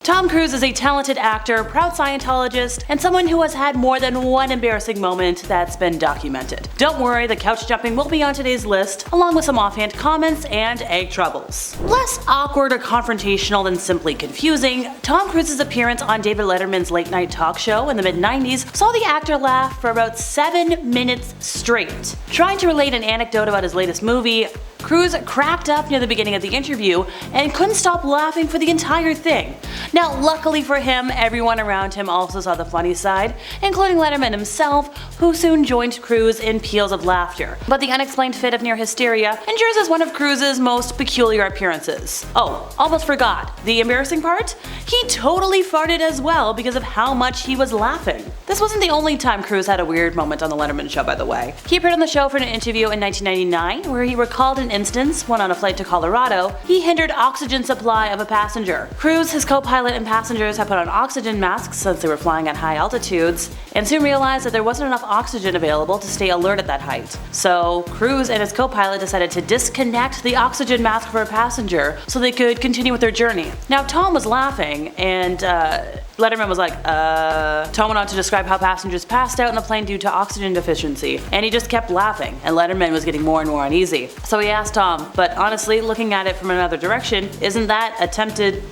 Tom Cruise is a talented actor, proud Scientologist, and someone who has had more than one embarrassing moment that's been documented. Don't worry, the couch jumping will be on today's list, along with some offhand comments and egg troubles. Less awkward or confrontational than simply confusing, Tom Cruise's appearance on David Letterman's late night talk show in the mid-90s saw the actor laugh for about 7 minutes straight. Trying to relate an anecdote about his latest movie, Cruise cracked up near the beginning of the interview and couldn't stop laughing for the entire thing. Now, luckily for him, everyone around him also saw the funny side, including Letterman himself, who soon joined Cruise in peals of laughter. But the unexplained fit of near hysteria endures as one of Cruise's most peculiar appearances. Oh, almost forgot. The embarrassing part? He totally farted as well because of how much he was laughing. This wasn't the only time Cruise had a weird moment on the Letterman show, by the way. He appeared on the show for an interview in 1999 where he recalled an instance when on a flight to Colorado, he hindered oxygen supply of a passenger. Cruise, his co-pilot, and passengers had put on oxygen masks since they were flying at high altitudes, and soon realized that there wasn't enough oxygen available to stay alert at that height. So Cruise and his co-pilot decided to disconnect the oxygen mask for a passenger so they could continue with their journey. Now Tom was laughing, and Letterman was like, Tom went on to describe how passengers passed out in the plane due to oxygen deficiency, and he just kept laughing, and Letterman was getting more and more uneasy. So he asked Tom, but honestly, looking at it from another direction, isn't that attempted,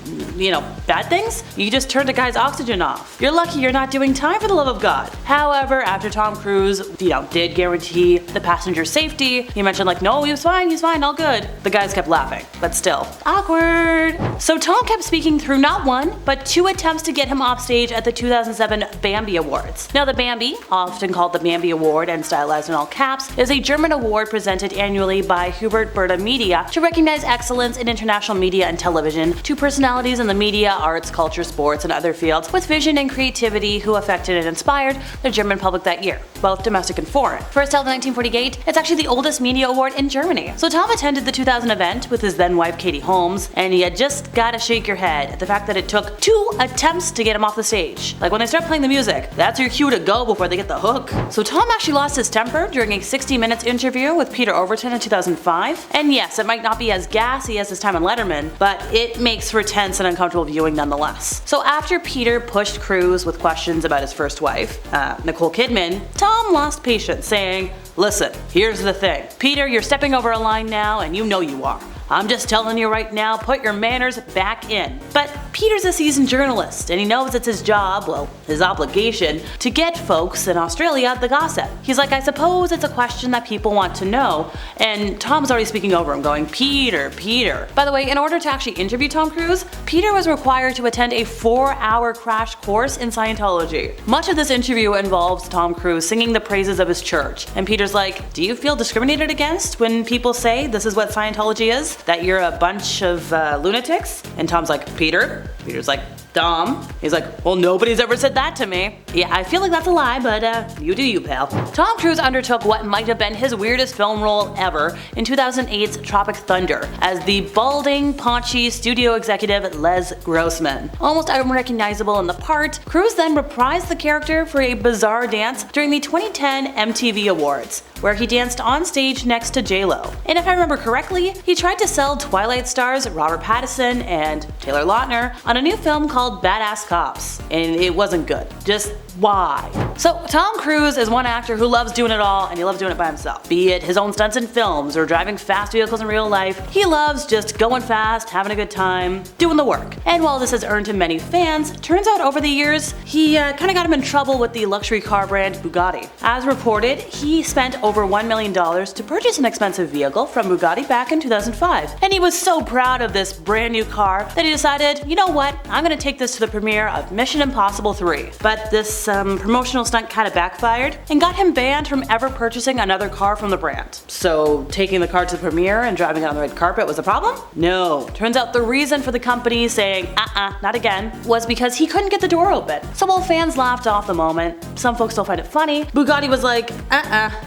bad things? You just turned a guy's oxygen off. You're lucky you're not doing time, for the love of God. However, after Tom Cruise, did guarantee the passenger's safety, he mentioned like, no, he's fine, all good. The guys kept laughing, but still, awkward. So Tom kept speaking through not one, but 2 attempts to get him off stage at the 2007 Bambi Awards. Now the Bambi, often called the Bambi Award and stylized in all caps, is a German award presented annually by Hubert Berta Media to recognize excellence in international media and television to personalities in the media, arts, culture, sports, and other fields with vision and creativity who affected and inspired the German public that year, both domestic and foreign. First held in 1948, it's actually the oldest media award in Germany. So Tom attended the 2000 event with his then wife Katie Holmes, and you just gotta shake your head at the fact that it took 2 attempts to get him off the stage. Like when they start playing the music, that's your cue to go before they get the hook. So Tom actually lost his temper during a 60 Minutes interview with Peter Overton in 2005. And yes, it might not be as gassy as his time on Letterman, but it makes for tense and uncomfortable viewing nonetheless. So after Peter pushed Cruise with questions about his first wife, Nicole Kidman, Tom lost patience, saying, "Listen, here's the thing. Peter, you're stepping over a line now, and you know you are. I'm just telling you right now, put your manners back in." But Peter's a seasoned journalist, and he knows it's his job, well, his obligation, to get folks in Australia the gossip. He's like, I suppose it's a question that people want to know, and Tom's already speaking over him, going, Peter. By the way, in order to actually interview Tom Cruise, Peter was required to attend a 4-hour crash course in Scientology. Much of this interview involves Tom Cruise singing the praises of his church, and Peter's like, do you feel discriminated against when people say this is what Scientology is? That you're a bunch of lunatics? And Tom's like, Peter's like, Tom. He's like, well, nobody's ever said that to me. Yeah, I feel like that's a lie, but you do you, pal. Tom Cruise undertook what might have been his weirdest film role ever in 2008's Tropic Thunder as the balding, paunchy studio executive Les Grossman. Almost unrecognizable in the part, Cruise then reprised the character for a bizarre dance during the 2010 MTV Awards, where he danced on stage next to J-Lo. And if I remember correctly, he tried to sell Twilight stars Robert Pattinson and Taylor Lautner on a new film called Badass Cops, and it wasn't good. Just why? So Tom Cruise is one actor who loves doing it all, and he loves doing it by himself. Be it his own stunts in films or driving fast vehicles in real life, he loves just going fast, having a good time, doing the work. And while this has earned him many fans, turns out over the years, he kinda got him in trouble with the luxury car brand Bugatti. As reported, he spent over $1 million to purchase an expensive vehicle from Bugatti back in 2005. And he was so proud of this brand new car that he decided, you know what, I'm gonna take this to the premiere of Mission Impossible 3. But this promotional stunt kinda backfired and got him banned from ever purchasing another car from the brand. So taking the car to the premiere and driving it on the red carpet was a problem? No. Turns out the reason for the company saying, not again, was because he couldn't get the door open. So while fans laughed off the moment, some folks still find it funny, Bugatti was like,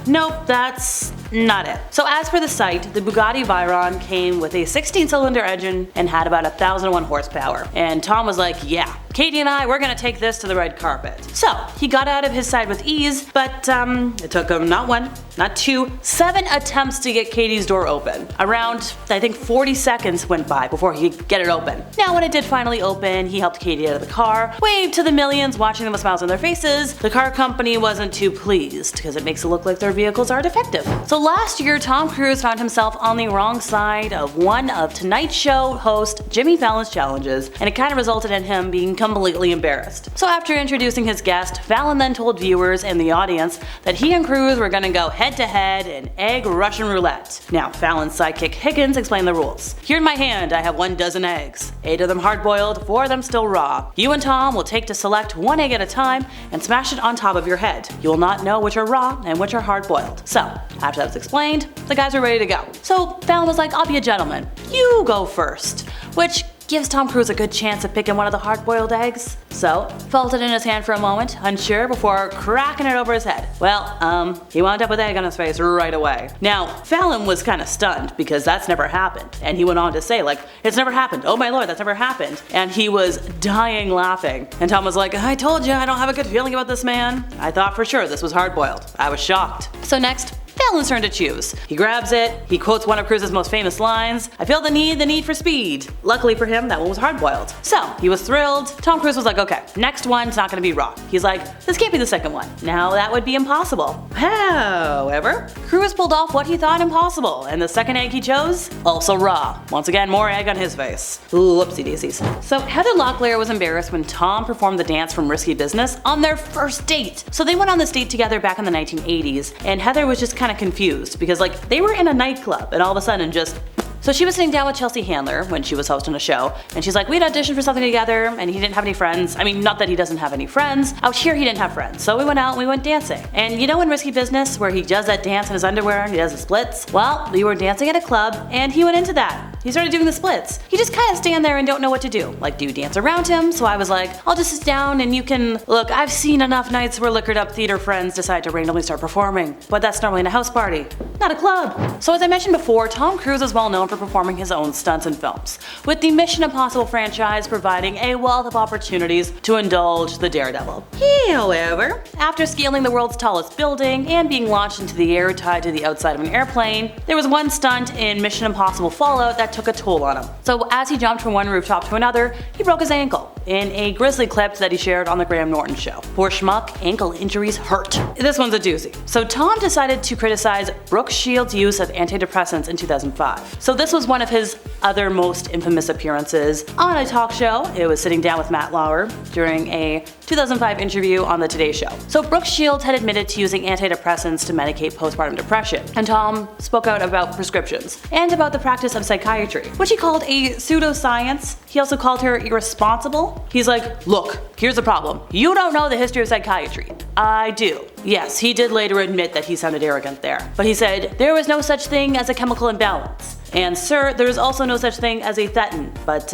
nope, that's not it. So as per the site, the Bugatti Veyron came with a 16-cylinder engine and had about 1,001 horsepower. And Tom was like, yeah, Katie and I, we're gonna take this to the red carpet. So he got out of his side with ease, but it took him not one, not two, 7 attempts to get Katie's door open. Around, I think 40 seconds went by before he could get it open. Now when it did finally open, he helped Katie out of the car, waved to the millions watching them with smiles on their faces. The car company wasn't too pleased because it makes it look like their vehicles are defective. So last year, Tom Cruise found himself on the wrong side of one of Tonight Show host Jimmy Fallon's challenges, and it kind of resulted in him being completely embarrassed. So after introducing his guest, Fallon then told viewers and the audience that he and Cruise were gonna go head to head in egg Russian roulette. Now Fallon's sidekick Higgins explained the rules. Here in my hand I have 12 eggs, 8 of them hard boiled, 4 of them still raw. You and Tom will take to select 1 egg at a time and smash it on top of your head. You will not know which are raw and which are hard boiled. So after that was explained, the guys were ready to go. So Fallon was like, I'll be a gentleman. You go first. Which gives Tom Cruise a good chance of picking one of the hard-boiled eggs. So, felt it in his hand for a moment, unsure, before cracking it over his head. Well, he wound up with egg on his face right away. Now, Fallon was kind of stunned because that's never happened. And he went on to say, like, it's never happened. Oh my lord, that's never happened. And he was dying laughing. And Tom was like, I told you, I don't have a good feeling about this man. I thought for sure this was hard-boiled. I was shocked. So next, Fallon's turn to choose. He grabs it, he quotes one of Cruise's most famous lines, I feel the need for speed. Luckily for him, that one was hard-boiled. So, he was thrilled. Tom Cruise was like, okay, next one's not gonna be raw. He's like, this can't be the second one. Now that would be impossible. However, Cruise pulled off what he thought impossible, and the second egg he chose, also raw. Once again, more egg on his face. Ooh, whoopsie daisies. So Heather Locklear was embarrassed when Tom performed the dance from Risky Business on their first date. So they went on this date together back in the 1980s, and Heather was just kind of confused because like they were in a nightclub and all of a sudden just. So she was sitting down with Chelsea Handler when she was hosting a show, and she's like, we'd auditioned for something together, and he didn't have any friends. I mean, not that he doesn't have any friends. Out here he didn't have friends. So we went out and we went dancing. And you know in Risky Business where he does that dance in his underwear and he does the splits? Well, we were dancing at a club and he went into that. He started doing the splits. You just kind of stand there and don't know what to do. Like, do you dance around him? So I was like, I'll just sit down and you can, look, I've seen enough nights where liquored up theater friends decide to randomly start performing. But that's normally in a house party, not a club. So as I mentioned before, Tom Cruise is well known for performing his own stunts in films, with the Mission Impossible franchise providing a wealth of opportunities to indulge the daredevil. However, after scaling the world's tallest building and being launched into the air tied to the outside of an airplane, there was one stunt in Mission Impossible Fallout that took a toll on him. So as he jumped from one rooftop to another, he broke his ankle in a grisly clip that he shared on the Graham Norton show. Poor schmuck, ankle injuries hurt. This one's a doozy. So Tom decided to criticize Brooke Shields' use of antidepressants in 2005. So this was one of his other most infamous appearances on a talk show. It was sitting down with Matt Lauer during a 2005 interview on the Today Show. So Brooke Shields had admitted to using antidepressants to medicate postpartum depression, and Tom spoke out about prescriptions and about the practice of psychiatry, which he called a pseudoscience. He also called her irresponsible. He's like, look, here's the problem. You don't know the history of psychiatry. I do. Yes, he did later admit that he sounded arrogant there. But he said, there was no such thing as a chemical imbalance. And sir, there is also no such thing as a thetan, but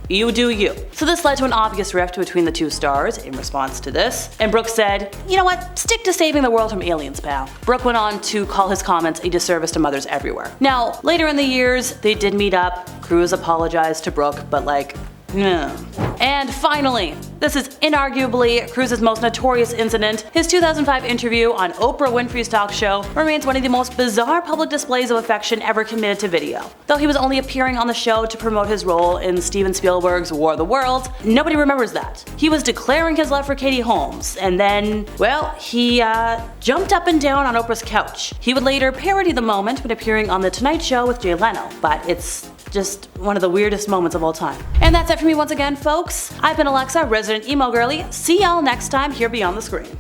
you do you. So this led to an obvious rift between the two stars in response to this, and Brooke said, you know what, stick to saving the world from aliens, pal. Brooke went on to call his comments a disservice to mothers everywhere. Now, later in the years, they did meet up. Cruise apologized to Brooke, but like, no. And finally, this is inarguably Cruise's most notorious incident. His 2005 interview on Oprah Winfrey's talk show remains one of the most bizarre public displays of affection ever committed to video. Though he was only appearing on the show to promote his role in Steven Spielberg's War of the Worlds, nobody remembers that. He was declaring his love for Katie Holmes, and then, well, he jumped up and down on Oprah's couch. He would later parody the moment when appearing on The Tonight Show with Jay Leno, but it's just one of the weirdest moments of all time. And that's it for me once again, folks. I've been Alexa, resident emo girly. See y'all next time here beyond the screen.